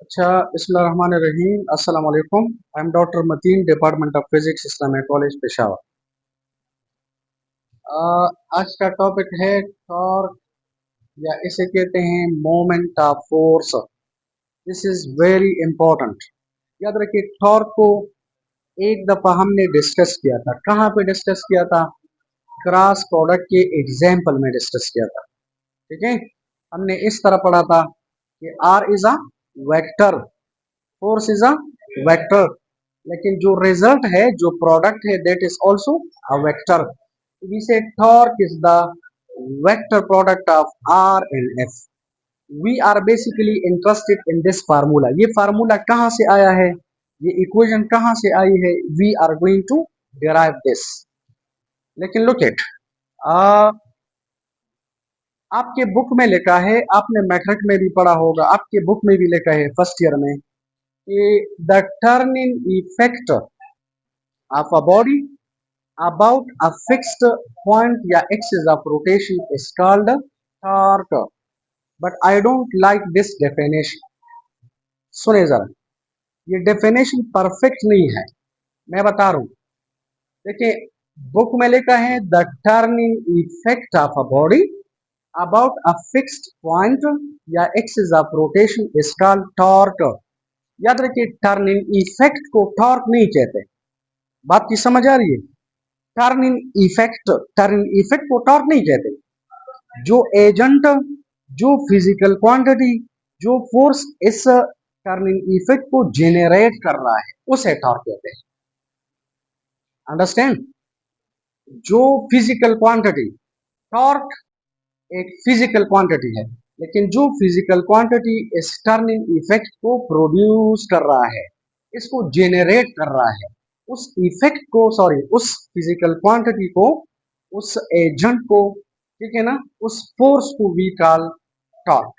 अच्छा, बिस्मिल्लाहिर्रहमानिर्रहीम। अस्सलाम वालेकुम। I am doctor Mateen, department of physics, Islamia college, Peshawar. आज का टॉपिक है टॉर्क, या इसे कहते हैं moment of force. This is very important. याद रखिए, टॉर्क को एक दफा हमने डिस्कस किया था। कहाँ पे डिस्कस किया था? क्रॉस प्रोडक्ट के एग्जाम्पल में डिस्कस किया था। ठीक है, हमने इस तरह पढ़ा था कि R is a vector, force is a vector, लेकिन जो रिजल्ट है, जो प्रोडक्ट है, that is also a vector. We say torque is the vector product of R and F. We are basically interested in this formula. ये formula कहाँ से आया है, ये इक्वेशन कहाँ से आई है? We are going to derive this. लेकिन look at, आपके बुक में लिखा है, आपने मैट्रिक में भी पढ़ा होगा, आपके बुक में भी लिखा है फर्स्ट ईयर में कि the turning effect of a body about a fixed point या axis of rotation is called torque. But I don't like this definition. सुने जरा, ये डेफिनेशन परफेक्ट नहीं है, मैं बता रहा हूं। देखिए, बुक में लिखा है the turning effect of a body about a fixed point या axis of rotation is called torque. याद रखिए, टर्निंग इफेक्ट को टॉर्क नहीं कहते। बात की समझ आ रही है? टर्निंग इफेक्ट को टॉर्क नहीं कहते। जो एजेंट, जो फिजिकल क्वांटिटी, जो फोर्स इस टर्निंग इफेक्ट को जेनरेट कर रहा है, उसे टॉर्क कहते हैं। अंडरस्टैंड? जो फिजिकल क्वांटिटी, टॉर्क एक फिजिकल क्वांटिटी है, लेकिन जो फिजिकल क्वांटिटी इस टर्निंग इफेक्ट को प्रोड्यूस कर रहा है, इसको जेनरेट कर रहा है, उस इफेक्ट को, सॉरी, उस फिजिकल क्वांटिटी को, उस एजेंट को, ठीक है ना, उस फोर्स को वी कॉल टॉर्क।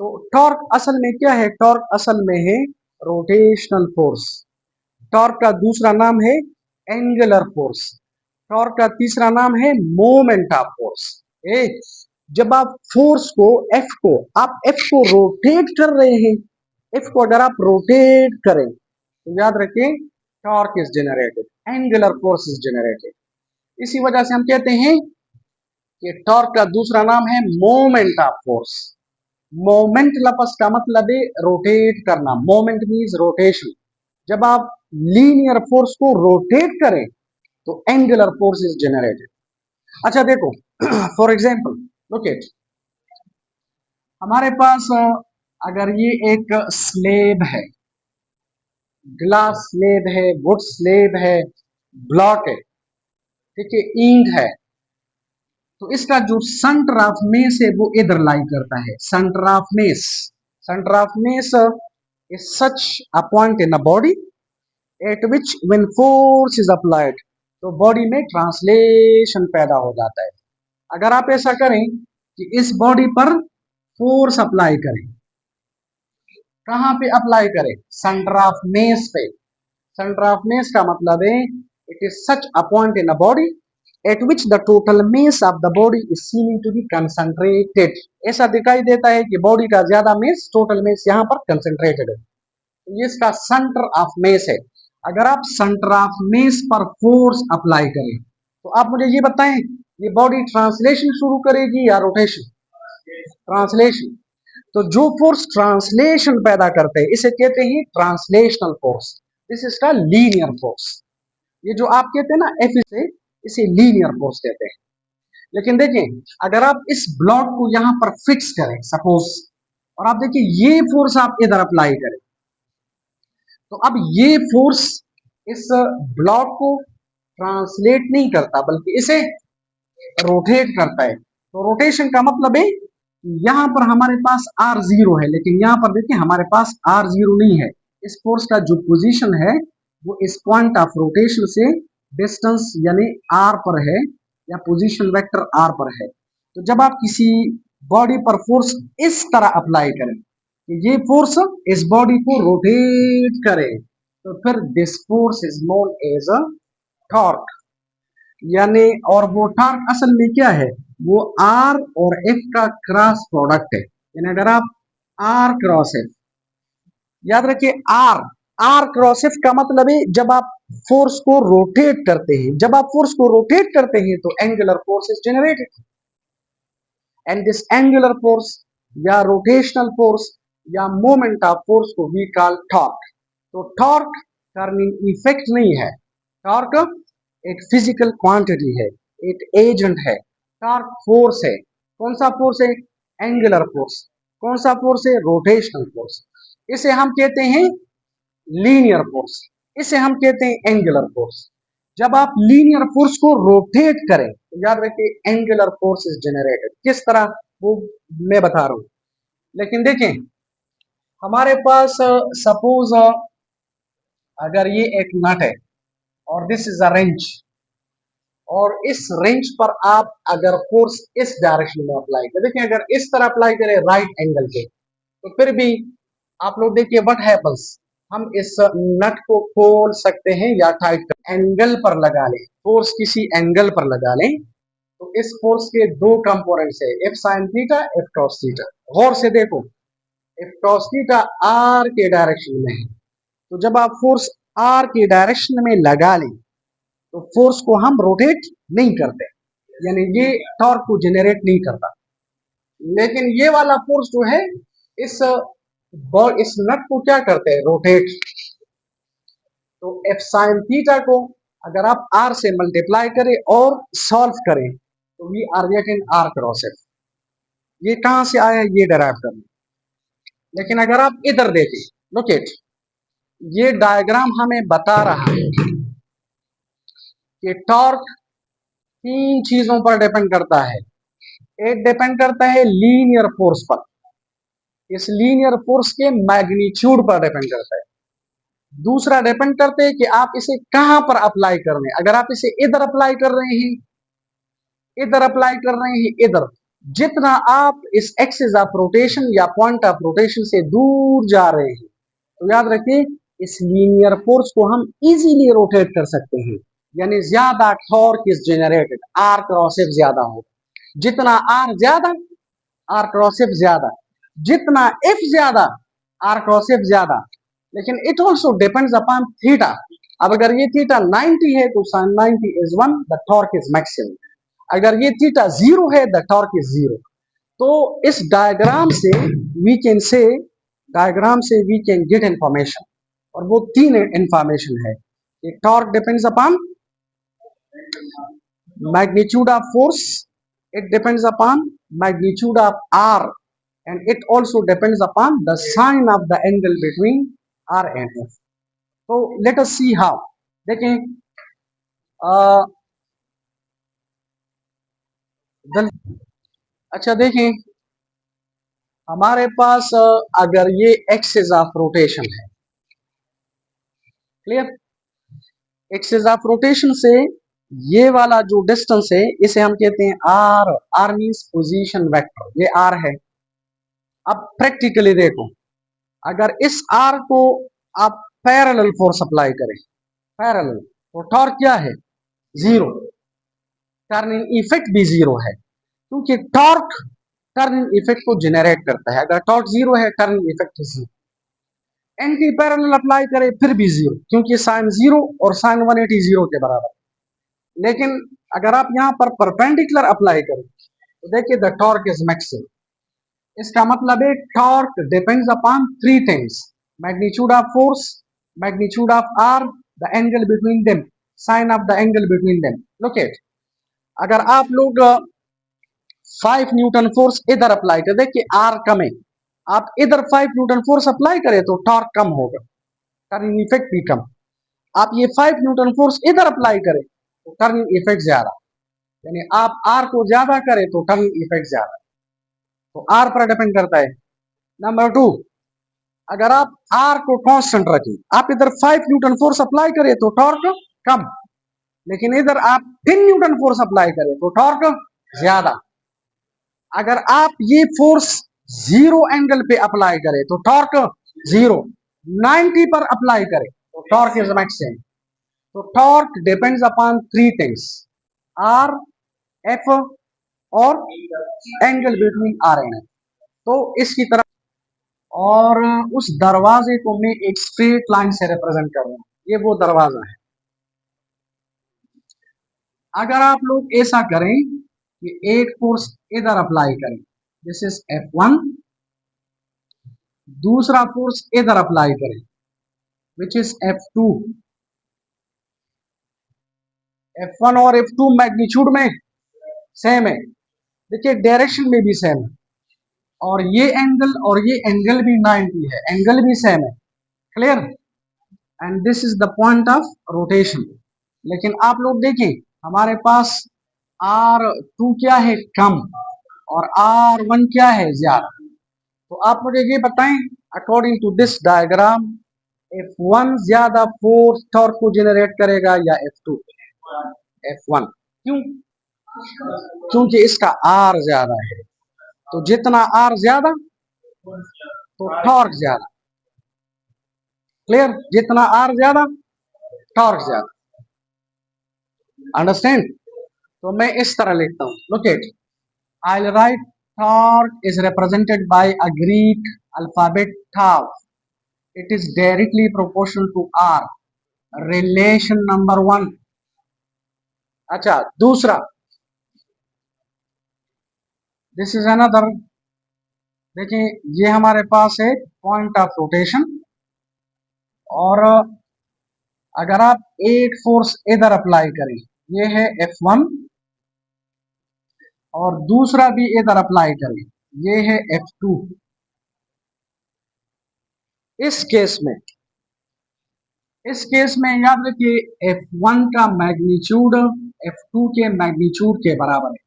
तो टॉर्क असल में क्या है? टॉर्क असल में है रोटेशनल फोर्स। टॉर्क का दूसरा नाम है एंगुलर फोर्स। टॉर्क का तीसरा नाम है मोमेंट ऑफ फोर्स। जब आप फोर्स को, एफ को, आप एफ को रोटेट कर रहे हैं, एफ को अगर आप रोटेट करें तो याद रखें torque is generated, angular force is generated. इसी वजह से हम कहते हैं कि टॉर्क का दूसरा नाम है मोमेंट ऑफ फोर्स। मोमेंट लफ्ज का मतलब है रोटेट करना। Moment means rotation. जब आप लीनियर फोर्स को रोटेट करें तो एंगुलर फोर्स इज जनरेटेड। अच्छा देखो, फॉर एग्जांपल लुक एट, हमारे पास अगर ये एक स्लेब है, ग्लास स्लेब है, वुड स्लेब है, ब्लॉक है, ठीक है, ईंट है, तो इसका जो सेंटर ऑफ मेस है वो इधर लाई करता है। Centre of mess, centre of mess is such a point in a body at which when force is applied, तो बॉडी में ट्रांसलेशन पैदा हो जाता है। अगर आप ऐसा करें कि इस बॉडी पर फोर्स अप्लाई करें, कहां पे अप्लाई करें? सेंटर ऑफ मेस पे। सेंटर ऑफ मेस का मतलब है it is such a point in a body at which the total mass of the body is seeming to be concentrated. ऐसा दिखाई देता है कि बॉडी का ज्यादा मेस, टोटल मेस यहाँ पर कंसंट्रेटेड है, तो ये इसका सेंटर ऑफ मेस है। अगर आप सेंटर ऑफ मेस पर फोर्स अप्लाई करें तो आप मुझे ये बताएं, ये बॉडी ट्रांसलेशन शुरू करेगी या रोटेशन? ट्रांसलेशन। तो जो फोर्स ट्रांसलेशन पैदा करते हैं इसे कहते हैं ट्रांसलेशनल फोर्स। दिस इज का लीनियर फोर्स। ये जो आप कहते हैं ना एफ से, इसे लीनियर फोर्स कहते हैं। लेकिन देखिए, अगर आप इस ब्लॉक को यहां पर फिक्स करें सपोज, और आप देखिए ये फोर्स आप इधर अप्लाई करें, तो अब ये फोर्स इस ब्लॉक को ट्रांसलेट नहीं करता बल्कि इसे रोटेट करता है। तो रोटेशन का मतलब है यहां पर हमारे पास आर जीरो है, लेकिन यहां पर देखिए हमारे पास आर जीरो नहीं है। इस फोर्स का जो पोजीशन है वो इस पॉइंट ऑफ रोटेशन से डिस्टेंस यानी आर पर है, या पोजीशन वेक्टर आर पर है। तो जब आप किसी बॉडी पर फोर्स इस तरह अप्लाई करें कि ये फोर्स इस बॉडी को रोटेट करे, तो फिर this force is known as a torque. यानी, और वो टॉर्क असल में क्या है? वो आर और एफ का क्रॉस प्रोडक्ट है। यानी अगर आप आर क्रॉस एफ, याद रखिए आर, आर क्रॉस एफ का मतलब है जब आप फोर्स को रोटेट करते हैं, जब आप फोर्स को रोटेट करते हैं तो angular force is generated, and this angular force या रोटेशनल फोर्स या मोमेंट ऑफ फोर्स को वी कॉल टॉर्क। तो टॉर्क टर्निंग इफेक्ट नहीं है, टॉर्क एक फिजिकल क्वांटिटी है, एक एजेंट है। टॉर्क फोर्स है, कौन सा फोर्स है? Angular force. कौन सा फोर्स है? Rotational force. इसे हम कहते हैं लीनियर फोर्स, इसे हम कहते हैं एंगुलर फोर्स। जब आप लीनियर फोर्स को रोटेट करें तो याद रखिए एंगुलर फोर्स इज जनरेटेड। किस तरह, वो मैं बता रहा हूं। लेकिन देखें हमारे पास सपोज अगर ये एक नट है और दिस इज अ रेंच, और इस रेंच पर आप अगर फोर्स इस डायरेक्शन में अप्लाई करें, देखिए अगर इस तरह अप्लाई करें राइट एंगल पे, तो फिर भी आप लोग देखिए व्हाट हैपेंस, हम इस नट को खोल सकते हैं या टाइट कर, एंगल पर लगा लें, फोर्स किसी एंगल पर लगा लें तो इस फोर्स के दो कंपोनेंट्स है, F sine theta, F cos theta. गौर से देखो, एफ कॉस थीटा आर के डायरेक्शन में है, तो जब आप फोर्स आर के डायरेक्शन में लगा लें तो फोर्स को हम रोटेट नहीं करते, यानी ये टॉर्क को जनरेट नहीं करता। लेकिन ये वाला फोर्स जो है इस इस नट को क्या करते हैं? रोटेट। तो एफ साइन थीटा को अगर आप आर से मल्टीप्लाई करें और सॉल्व करें तो we are getting R cross F. ये कहां से आया है? ये डेराइव करना। लेकिन अगर आप इधर देखें, लोकेट, ये डायग्राम हमें बता रहा है कि टॉर्क तीन चीजों पर डिपेंड करता है। एक डिपेंड करता है लीनियर फोर्स पर, इस लीनियर फोर्स के मैग्नीट्यूड पर डिपेंड करता है। दूसरा डिपेंड करते हैं कि आप इसे कहां पर अप्लाई कर रहे हैं। अगर आप इसे इधर अप्लाई कर रहे हैं, इधर अप्लाई कर रहे हैं, इधर, जितना आप इस एक्सिस ऑफ रोटेशन या पॉइंट ऑफ रोटेशन से दूर जा रहे हैं तो याद रखिए इस लीनियर फोर्स को हम इजीली रोटेट कर सकते हैं, यानी ज्यादा torque is generated, R cross F ज्यादा हो। जितना आर ज्यादा, आर क्रॉस एफ ज्यादा, जितना एफ ज्यादा, आर क्रॉस एफ ज्यादा। लेकिन it also depends upon theta. अब अगर ये थीटा 90 है तो sine 90 is 1, the torque is maximum. अगर ये थीटा 0 है, द टॉर्क इज 0। तो इस डायग्राम से वी कैन से, डायग्राम से वी कैन गेट इंफॉर्मेशन, और वो तीन इंफॉर्मेशन है कि torque depends upon magnitude of force, it depends upon magnitude of r, and it also depends upon the sine of the angle between r and f. So let us see how. देखें अच्छा देखें हमारे पास अगर ये axis of rotation है, clear, axis of rotation से ये वाला जो डिस्टेंस है इसे हम कहते हैं R, R means position vector, ये आर है। अब प्रैक्टिकली देखो, अगर इस आर को आप पैरेलल फोर्स अप्लाई करें, पैरेलल, तो टॉर्क क्या है? 0। टर्निंग इफेक्ट भी 0 है, क्योंकि टॉर्क टर्निंग इफेक्ट को जनरेट करता है। अगर टॉर्क 0 है, turning effect 0। Anti parallel apply करें फिर भी 0, क्योंकि साइन 0 और साइन 180 0 के बराबर। लेकिन अगर आप यहाँ पर परपेंडिकुलर अप्लाई करें तो देखिए द टॉर्क इज मैक्सिमम। इसका मतलब है torque depends upon three things, magnitude of force, magnitude of R, the angle between them, sine of the angle between them. Look at, अगर आप लोग 5 न्यूटन फोर्स इधर अप्लाई करें, देखिए आर कम है, आप इधर 5 न्यूटन फोर्स अप्लाई करें तो टॉर्क कम होगा, टर्निंग इफेक्ट भी कम। आप ये 5 न्यूटन फोर्स इधर अप्लाई करें तो टर्निंग इफेक्ट ज्यादा, यानी आप आर को ज्यादा करें तो टर्निंग इफेक्ट ज्यादा। तो आर पर डिपेंड करता है। नंबर 2, अगर आप आर को कांस्टेंट रखें, आप इधर 5 न्यूटन फोर्स अप्लाई करें तो टॉर्क कम, लेकिन इधर आप 10 न्यूटन फोर्स अप्लाई करें तो टॉर्क ज्यादा। अगर आप ये फोर्स 0 एंगल पे अप्लाई करें तो टॉर्क 0, 90 पर अप्लाई करें तो टॉर्क इज मैक्सिमम। तो torque depends upon three things, R, F और angle between R and F. तो इसकी तरफ, और उस दरवाजे को मैं एक स्ट्रेट लाइन से रिप्रेजेंट कर रहा हूं, ये वो दरवाजा है। अगर आप लोग ऐसा करें कि एक फोर्स इधर अप्लाई करें, दिस इज F1, दूसरा फोर्स इधर अप्लाई करें विच इज F2। F1 और F2 मैग्नीट्यूड में सेम है, देखिए डायरेक्शन में भी सेम है, और ये एंगल भी 90 है, एंगल भी सेम है। Clear? And this is the point of rotation. लेकिन आप लोग देखिए हमारे पास R2 क्या है, कम, और R1 क्या है, ज्यादा। तो आप मुझे ये बताएं, according to this diagram, F1 ज्यादा फोर्स टॉर्क को जेनरेट करेगा या F2? F1। क्यों? क्योंकि इसका R ज्यादा है, तो जितना R ज्यादा तो टॉर्क ज्यादा। क्लियर? जितना R ज्यादा टॉर्क ज्यादा। अंडरस्टैंड? तो मैं इस तरह लिखता हूं, look it, I'll write torque is represented by a Greek alphabet tau. It is directly proportional to R. Relation number 1। अच्छा, दूसरा, दिस इज अनदर, देखिए ये हमारे पास है पॉइंट ऑफ रोटेशन, और अगर आप एक फोर्स इधर अप्लाई करें, ये है F1, और दूसरा भी इधर अप्लाई करें, ये है F2। इस केस में याद रखिए F1 का मैग्नीट्यूड F2 के मैग्नीट्यूड के बराबर है,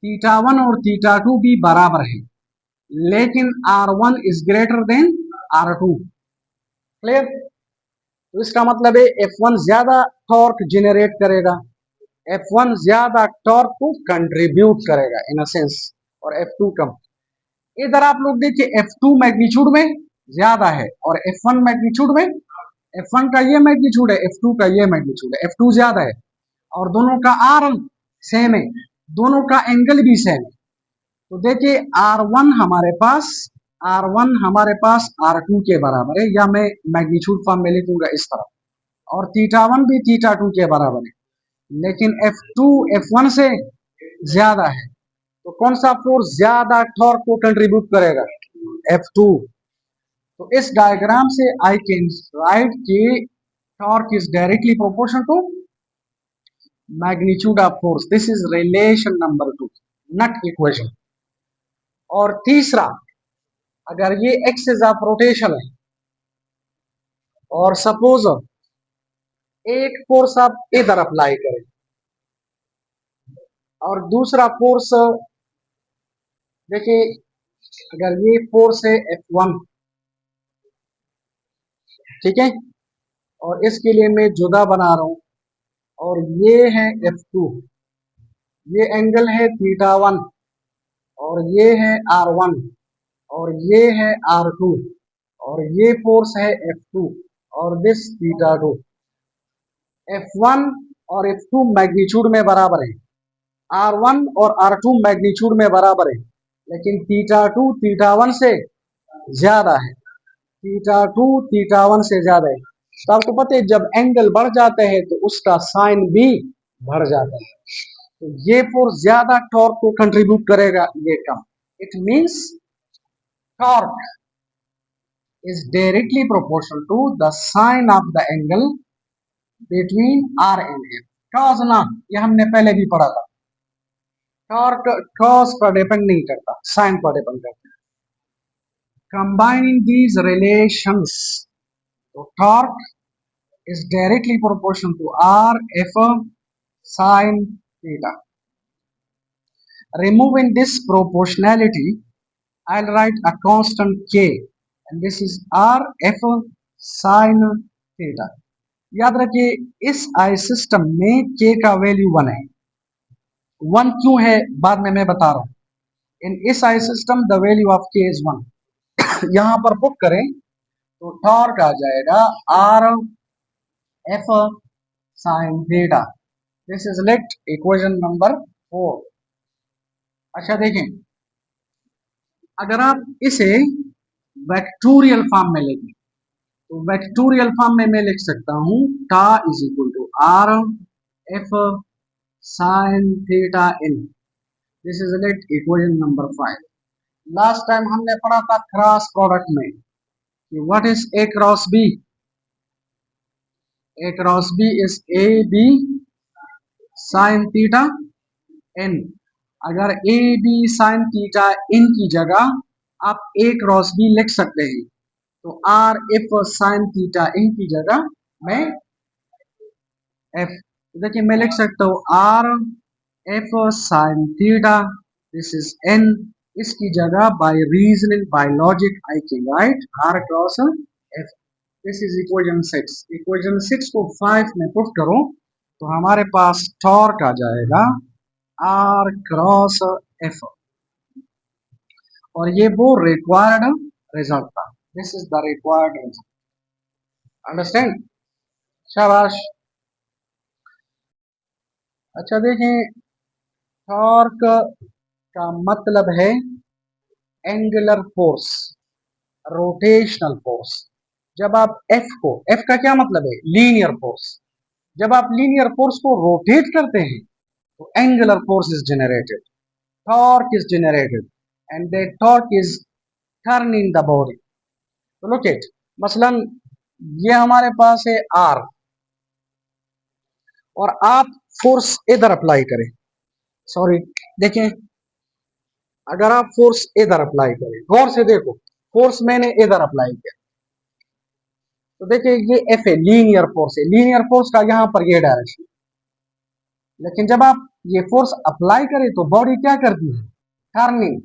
थीटा 1 और थीटा 2 भी बराबर है, लेकिन R1 is greater than R2। Clear? तो इसका मतलब है F1 ज्यादा टॉर्क जेनरेट करेगा, F1 ज्यादा टॉर्क को कंट्रीब्यूट करेगा इन अ सेंस, और F2 कम। इधर आप लोग देखिए F2 मैग्नीट्यूड में ज्यादा है, और F1 मैग्नीट्यूड में, F1 का ये मैग्नीट्यूड है, F2 का ये मैग्नीट्यूड है, F2 ज्यादा है, और दोनों का R सेम है, दोनों का एंगल भी सेम है। तो देखिए R1 हमारे पास R2 के बराबर है, या मैं मैग्नीट्यूड फॉर्म में लिखूंगा इस तरह, और थीटा 1 भी थीटा 2 के बराबर है, लेकिन F2 F1 से ज्यादा है। तो कौन सा फोर्स ज्यादा टॉर्क को कंट्रीब्यूट करेगा? F2। तो इस डायग्राम से आई कैन राइट कि torque is directly proportional to magnitude of force. This is relation number 2, not equation. और तीसरा, अगर ये एक्सिस ऑफ रोटेशन है, और सपोज एक फोर्स आप इधर अप्लाई करें, और दूसरा फोर्स, देखिए अगर ये फोर्स है F1, ठीक है, और इसके लिए मैं जुदा बना रहा हूं, और ये है F2, ये एंगल है थीटा 1, और ये है R1, और ये है R2, और ये फोर्स है F2, और दिस थीटा 2। F1 और F2 मैग्नीट्यूड में बराबर है, R1 और R2 मैग्नीट्यूड में बराबर है, लेकिन थीटा 2 थीटा 1 से ज्यादा है, थीटा 2 थीटा 1 से ज्यादा है। तो आपको पता है जब एंगल बढ़ जाते हैं तो उसका साइन भी बढ़ जाता है, तो ये फोर्स ज्यादा टॉर्क को कंट्रीब्यूट करेगा, ये कम। It means torque is directly proportional to the sine of the angle between R and F। cos ना, ये हमने पहले भी पढ़ा था, टॉर्क cos पर डिपेंड नहीं करता, साइन पर डिपेंड करता है। Combining these relations, तो torque is directly proportional to R F sin theta। Removing this proportionality, I'll write a constant K, and this is R F sin theta। याद रखिए इस आई सिस्टम में K का value 1 है। 1 क्यों है बाद में मैं बता रहा हूं। इन इस I system the value of K is 1। यहां पर पुट करें तो टॉर्क आ जाएगा R F sin theta। This is let equation number 4। अच्छा देखें, अगर आप इसे वेक्टोरियल फॉर्म में लेंगे तो वेक्टोरियल फॉर्म में मैं लिख सकता हूं tau is equal to R F sine theta n. This is let equation number 5। Last time हमने पढ़ा था क्रॉस प्रोडक्ट में कि what is A cross B. A cross B is A B sine theta n. अगर A B sine theta n की जगह आप ए cross B लिख सकते हैं तो R F sine theta n की जगह मैं एफ, देखिए मैं लिख सकता हूँ R F sine theta this is n. इसकी जगह by reasoning by logic I can write R cross F. This is equation 6। Equation 6 को 5 में पुट करो तो हमारे पास टॉर्क आ जाएगा आर क्रॉस एफ और ये वो रिक्वायर्ड रिजल्ट था। This is the required result. Understand? शाबाश। अच्छा देखें, टॉर्क का मतलब है एंगुलर फोर्स, रोटेशनल फोर्स। जब आप एफ का क्या मतलब है? Linear force. जब आप लीनियर फोर्स को रोटेट करते हैं तो angular force is generated, torque is generated and that torque is turning the body. तो लुक इट, मसलन ये हमारे पास है आर और आप फोर्स इधर अप्लाई करें, सॉरी देखें, अगर आप फोर्स इधर अप्लाई करें, गौर से देखो, फोर्स मैंने इधर अप्लाई किया तो देखिए ये एफ है, लीनियर फोर्स है। लीनियर फोर्स का यहां पर ये डायरेक्शन, लेकिन जब आप ये फोर्स अप्लाई करें तो बॉडी क्या करती है? टर्निंग।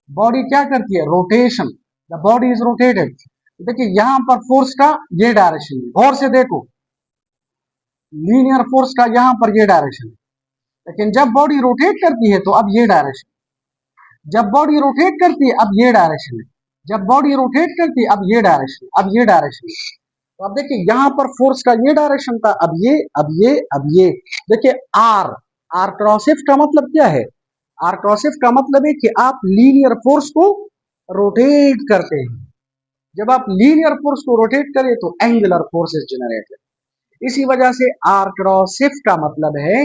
बॉडी क्या करती है? Rotation. The body is rotated. देखिए यहां पर फोर्स का ये डायरेक्शन है, गौर से देखो, लीनियर फोर्स का यहां पर ये डायरेक्शन है, लेकिन जब बॉडी रोटेट करती है तो अब ये डायरेक्शन, जब बॉडी रोटेट करती है अब ये डायरेक्शन है, जब बॉडी रोटेट करती है अब ये डायरेक्शन, अब ये डायरेक्शन है। तो अब देखिए यहां पर फोर्स का ये डायरेक्शन था, अब ये, अब ये, अब ये। देखिए आर, आर क्रॉस एफ का मतलब क्या है? आर क्रॉस एफ का मतलब है कि आप लीनियर फोर्स को रोटेट करते हैं। जब आप लीनियर फोर्स को रोटेट करें तो एंगुलर फोर्स इज जनरेटेड। इसी वजह से आर क्रॉस एफ का मतलब है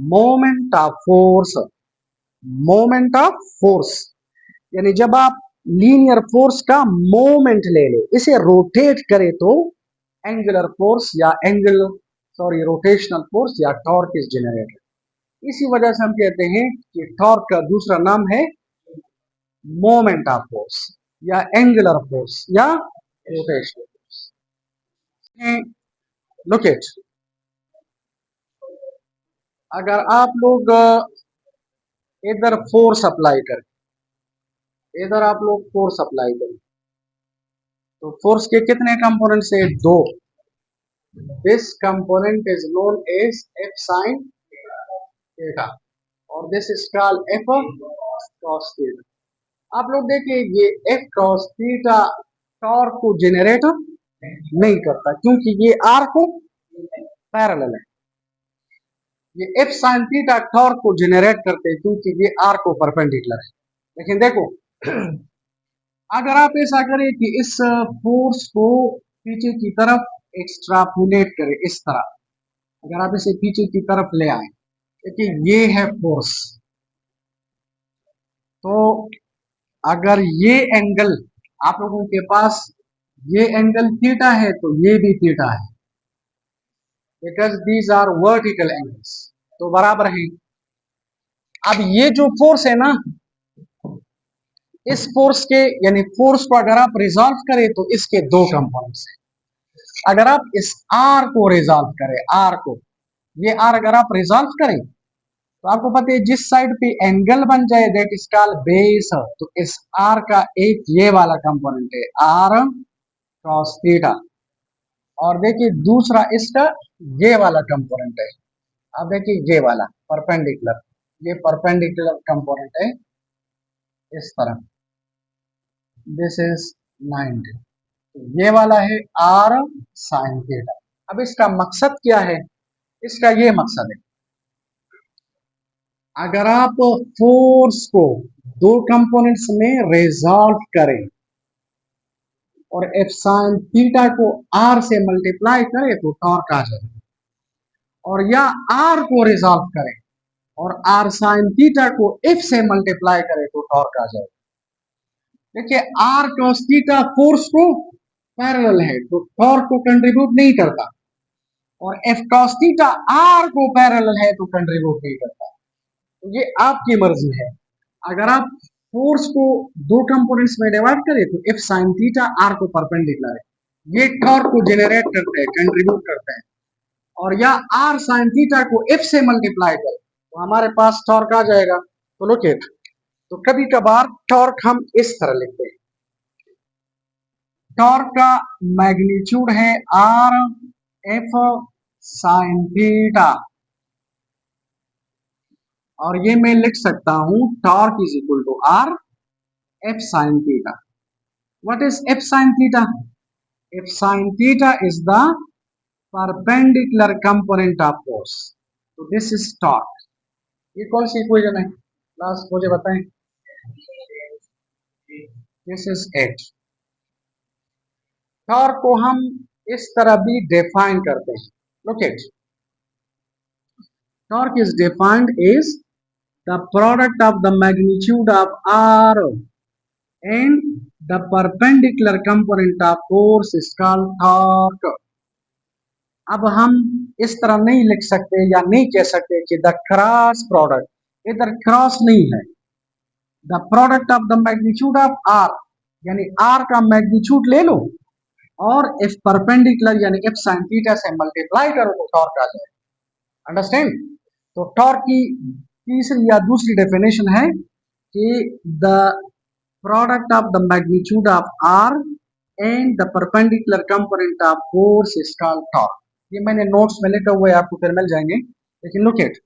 moment of force. Moment of force यानी जब आप लीनियर फोर्स का मोमेंट ले ले, इसे रोटेट करे तो एंगुलर फोर्स या रोटेशनल फोर्स या टॉर्क इज जनरेटेड। इसी वजह से हम कहते हैं कि टॉर्क का दूसरा नाम है मोमेंट ऑफ फोर्स या एंगुलर फोर्स या रोटेशनल फोर्स। लुक एट, अगर आप लोग इधर फोर्स अप्लाई करें, इधर आप लोग फोर्स अप्लाई करें तो फोर्स के कितने कंपोनेंट्स है? दो। This component is known as F sine theta और this is called F cross theta. आप लोग देखिए ये एफ क्रॉस थीटा टॉर्क को जेनरेट नहीं करता क्योंकि ये आर को पैरेलल है। ये एफ साइन थीटा टॉर्क को जेनरेट करते हैं क्योंकि ये आर को परपेंडिकुलर है। लेकिन देखो अगर आप ऐसा करें कि इस फोर्स को पीछे की तरफ एक्सट्रापोलेट करें, इस तरह अगर आप इसे पीछे की तरफ ले आए, देखिए ये है फोर्स, तो अगर ये एंगल आप लोगों के पास ये एंगल थीटा है तो ये भी थीटा है, because these are vertical angles, तो बराबर है। अब ये जो फोर्स है ना, इस फोर्स के यानी फोर्स को अगर आप रिजॉल्व करें तो इसके दो कंपोनेंट्स हैं। अगर आप इस आर को रिजॉल्व करें, आर को, ये आर अगर आप रिजॉल्व करें तो आपको पता है जिस साइड पे एंगल बन जाए दैट इज कॉल्ड बेस। तो इस आर का एक ये वाला कंपोनेंट है आर क्रॉस थीटा और देखिए दूसरा इसका ये वाला कंपोनेंट है। अब देखिए ये वाला परपेंडिकुलर, ये परपेंडिकुलर कंपोनेंट है इस तरह, दिस इज 90। तो ये वाला है आर साइन थीटा। अब इसका मकसद क्या है? इसका ये मकसद है, अगर आप फोर्स को दो कंपोनेंट्स में रिजॉल्व करें और एफ साइन थीटा को आर से मल्टीप्लाई करे तो टॉर्क आ जाए, और या आर को रिजॉल्व करें और आर साइन थीटा को एफ से मल्टीप्लाई करे तो टॉर्क आ जाए। देखिए आर कॉस थीटा फोर्स को पैरेलल है तो टॉर्क को कंट्रीब्यूट नहीं करता, और एफ कॉस थीटा आर को पैरेलल है तो कंट्रीब्यूट नहीं करता। तो ये आपकी मर्जी है। अगर आप फोर्स को दो कंपोनेंट्स में डिवाइड करें तो एफ साइन थीटा आर को परपेंडिकुलर है, ये टॉर्क को जेनरेट करते हैं, कंट्रीब्यूट करते हैं, और या आर साइन थीटा को एफ से मल्टीप्लाई करें तो हमारे पास टॉर्क आ जाएगा। तो लुक इट, तो कभी कभार टॉर्क हम इस तरह लिखते हैं, टॉर्क का मैग्नीट्यूड है आर एफ साइन थीटा, और ये मैं लिख सकता हूं torque is equal to R F sine theta. What is F sine theta? F sine theta is the perpendicular component of force, तो दिस इज टॉर्क। ये कौन सी इक्वेशन है क्लास, मुझे बताएं। This is eight. टॉर्क को हम इस तरह भी डिफाइन करते हैं, look it, torque is defined is the product of the magnitude of R and the perpendicular component of force is called torque. अब हम इस तरह नहीं लिख सकते या नहीं कह सकते कि द क्रॉस प्रोडक्ट, इधर क्रॉस नहीं है, the product of the magnitude of R, यानी आर का मैग्नीट्यूड ले लो और इफ परपेंडिकुलर यानी इफ साइन थीटा से मल्टीप्लाई करो तो टॉर्क आ जाए। अंडरस्टैंड? तो टॉर्क की तीसरी या दूसरी डेफिनेशन है कि the product of the magnitude of R and the perpendicular component of force is called torque. ये मैंने नोट्स में लिखा हुआ है, आपको फिर मिल जाएंगे, लेकिन लुक इट,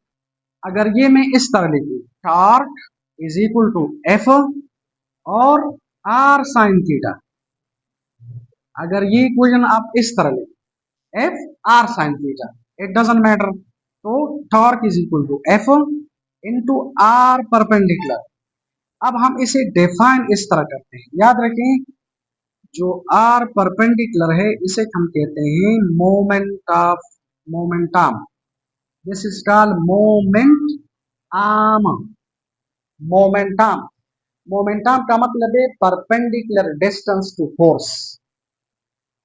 अगर ये मैं इस तरह लिखूं torque is equal to F और आर साइन थीटा, अगर ये इक्वेशन आप इस तरह लिखें F R sine theta, it doesn't matter, तो torque is equal to F into R perpendicular. अब हम इसे डिफाइन इस तरह करते हैं, याद रखें जो आर परपेंडिकुलर है इसे हम कहते हैं moment of momentum, this is called moment arm. Momentum, momentum का मतलब है परपेंडिकुलर डिस्टेंस टू फोर्स।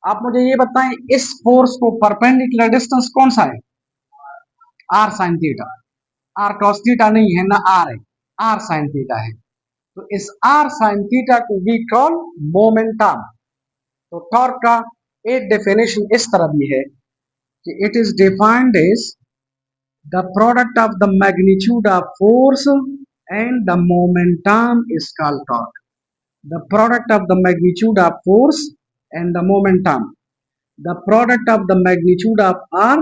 आप मुझे ये बताएं इस फोर्स को परपेंडिकुलर डिस्टेंस कौन सा है? R sine theta. R cos theta नहीं है ना, आर है, आर साइन थीटा है। तो इस आर साइन थीटा को वी कॉल मोमेंटम। तो टॉर्क का एक डेफिनेशन इस तरह भी है कि it is defined as the product of the magnitude of force and the momentum is called torque. The product of the magnitude of force and the momentum, the product of the magnitude of r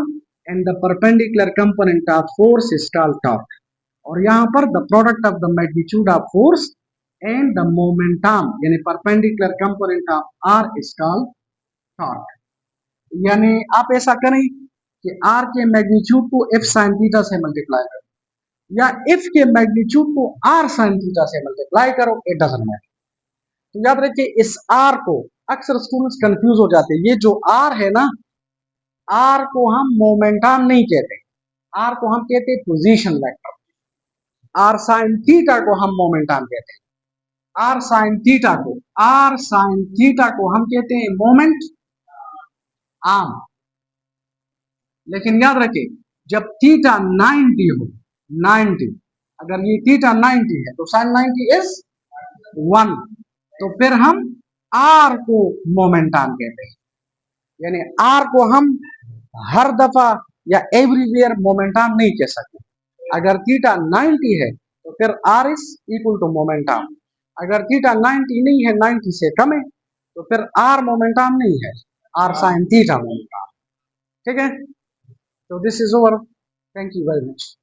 and the perpendicular component of force is called torque। और यहाँ पर the product of the magnitude of force and the momentum यानी perpendicular component of r is called torque। यानी आप ऐसा करें कि r के मैग्नीट्यूड को f sin थीटा से मल्टीप्लाई करो, या f के मैग्नीट्यूड को r sin थीटा से मल्टीप्लाई करो, इट डजंट मैटर। तो याद रखिए इस आर को अक्सर स्टूडेंट्स कंफ्यूज हो जाते हैं, ये जो आर है ना, आर को हम मोमेंटम नहीं कहते, आर को हम कहते हैं position vector. R sine theta को हम मोमेंटम कहते हैं, आर साइन थीटा को, आर साइन थीटा को हम कहते हैं मोमेंट आर्म। लेकिन याद रखिए जब थीटा 90 हो, 90, अगर ये थीटा 90 है तो साइन 90 इज 1, तो फिर हम आर को मोमेंटम कहते हैं, यानी आर को हम हर दफा या एवरीवेयर मोमेंटम नहीं कह सकते। अगर थीटा 90 है तो फिर R is equal to momentum, अगर थीटा 90 नहीं है, 90 से कम है, तो फिर आर मोमेंटम नहीं है, आर साइन थीटा मोमेंटम। ठीक है, तो this is over, thank you very much.